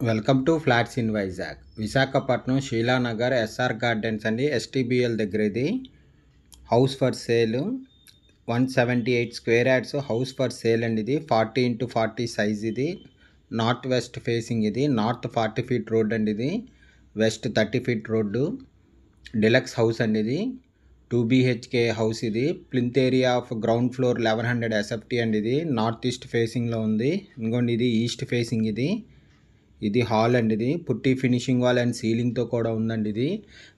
Welcome to flats in Vizag. Visakhapatnam Sheelanagar SR gardens అండి, STBL దగ్గర ఇది house for sale. 178 square yards house for sale అండి. ఇది 40x40 సైజ్. ఇది నార్త్ వెస్ట్ ఫేసింగ్. ఇది నార్త్ 40 ఫీట్ రోడ్ అండి. ఇది west 30 feet road. Deluxe house అండి. ఇది 2 BHK హౌస్. ఇది plinth area of ground floor 1100 SFT అండి. ఇది నార్త్ ఈస్ట్ ఫేసింగ్లో ఉంది. ఇంకోండి ఇది ఈస్ట్ ఫేసింగ్. ఇది హాల్ అండి. ఇది పుట్టి ఫినిషింగ్ వాల్ అండ్ సీలింగ్తో కూడా ఉందండి.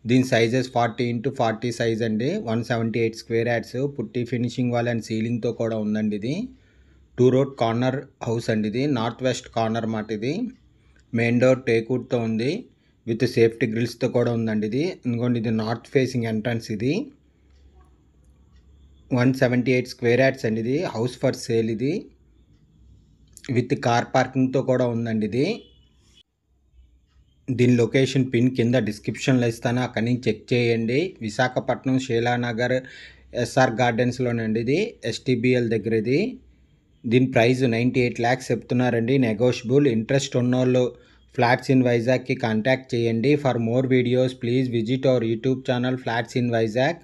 దీని సైజెస్ 40x40 సైజ్ అండి. 178 square yards putty finishing wall and సీలింగ్తో కూడా ఉందండి. ఇది 2 రోడ్ కార్నర్ హౌస్ అండి. ఇది నార్త్ వెస్ట్ కార్నర్ మాట. ఇది మెయిన్ డోర్ టేక్వుడ్తో ఉంది, విత్ సేఫ్టీ గ్రిల్స్తో కూడా ఉందండి. ఇంకోండి ఇది నార్త్ ఫేసింగ్ ఎంట్రన్స్. ఇది 178 స్క్వేర్ యార్డ్స్ అండి. ఇది హౌస్ ఫర్ సేల్. ఇది విత్ కార్ పార్కింగ్తో కూడా ఉందండి. దీని లొకేషన్ పిన్ కింద డిస్క్రిప్షన్లో ఇస్తాను, అక్కడి నుంచి చెక్ చేయండి. విశాఖపట్నం శీలానగర్ ఎస్ఆర్ గార్డెన్స్లోనండి. ఇది ఎస్టీబీఎల్ దగ్గర. దీని ప్రైస్ 98 lakhs చెప్తున్నారండి. నెగోషియబుల్. ఇంట్రెస్ట్ ఉన్నోళ్ళు ఫ్లాట్స్ ఇన్ వైజాగ్కి కాంటాక్ట్ చేయండి. For more videos please visit our YouTube channel flats in Vizag.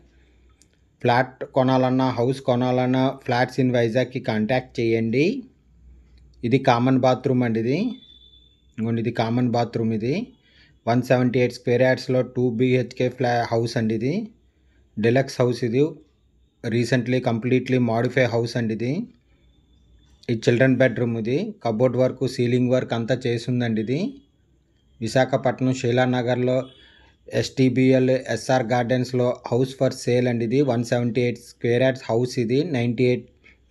Flat కొనాలన్నా హౌస్ కొనాలన్నా ఫ్లాట్స్ ఇన్ వైజాగ్కి కాంటాక్ట్ చేయండి. ఇది కామన్ బాత్రూమ్ అండి. ఇది కామన్ బాత్రూమ్. ఇది 178 స్క్వేర్ యార్డ్స్లో 2 BHK హౌస్ అండి. ఇది డిలక్స్ హౌస్. ఇది రీసెంట్లీ కంప్లీట్లీ మాడిఫై హౌస్ అండి. ఇది చిల్డ్రన్ బెడ్రూమ్. ఇది కబోర్డ్ వర్క్, సీలింగ్ వర్క్ అంతా చేసిందండి. ఇది విశాఖపట్నం శీలానగర్లో ఎస్టీబీఎల్ ఎస్ఆర్ గార్డెన్స్లో హౌస్ ఫర్ సేల్ అండి. ఇది 178 స్క్వేర్ యార్డ్స్ హౌస్. ఇది 98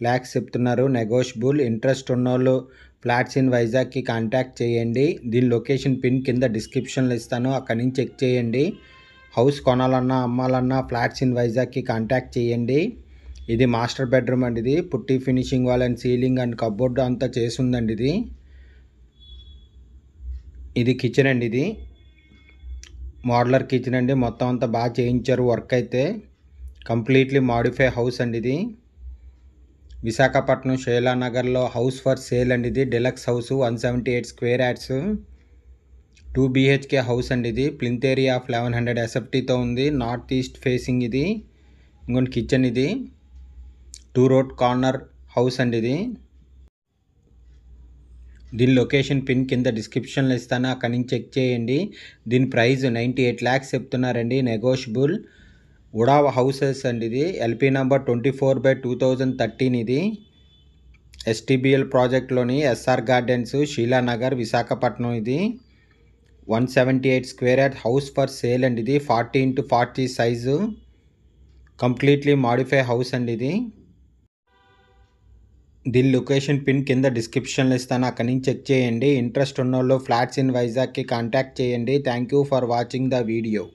lakhs చెప్తున్నారు. నెగోషియబుల్. ఇంట్రెస్ట్ ఉన్నోళ్ళు ఫ్లాట్స్ ఇన్ వైజాగ్కి కాంటాక్ట్ చేయండి. దీని లొకేషన్ పిన్ కింద డిస్క్రిప్షన్లో ఇస్తాను, అక్కడి నుంచి చెక్ చేయండి. హౌస్ కొనాలన్నా అమ్మాలన్నా ఫ్లాట్స్ ఇన్ వైజాగ్కి కాంటాక్ట్ చేయండి. ఇది మాస్టర్ బెడ్రూమ్ అండి. ఇది పుట్టి finishing wall and ceiling and cupboard అంతా చేసిందండి. ఇది కిచెన్ అండి. ఇది మోడ్యులర్ కిచెన్ అండి. మొత్తం అంతా బాగా చేయించారు వర్క్ అయితే. కంప్లీట్లీ మాడిఫై హౌస్ అండి. ఇది విశాఖపట్నం శీలానగర్లో హౌస్ ఫర్ సేల్ అండి. ఇది deluxe house 178 square yards 2 BHK house అండి. ఇది ప్లింత్ ఏరియా ఆఫ్ 1100 SFTతో ఉంది. North east facing. ఇది ఇంకొన్ని కిచెన్. ఇది 2 రోడ్ కార్నర్ హౌస్ అండి. దీని లొకేషన్ పిన్ కింద డిస్క్రిప్షన్లో ఇస్తాను, అక్కడి నుంచి చెక్ చేయండి. దీని ప్రైస్ 98 lakhs చెప్తున్నారండి. నెగోషియబుల్. ఉడావ్ హౌసెస్ అండి. ఇది LP నెంబర్ 24/2013. ఇది ఎస్టీబీఎల్ ప్రాజెక్ట్లోని ఎస్ఆర్ గార్డెన్స్ శీలానగర్ విశాఖపట్నం. ఇది 178 square yard house for sale అండి. ఇది 40x40 size completely modify house అండి. దీని లొకేషన్ పిన్ కింద డిస్క్రిప్షన్లో ఇస్తాను, అక్కడి నుంచి చెక్ చేయండి. ఇంట్రెస్ట్ ఉన్నోళ్ళు ఫ్లాట్స్ ఇన్ వైజాగ్కి కాంటాక్ట్ చేయండి. Thank you for watching the video.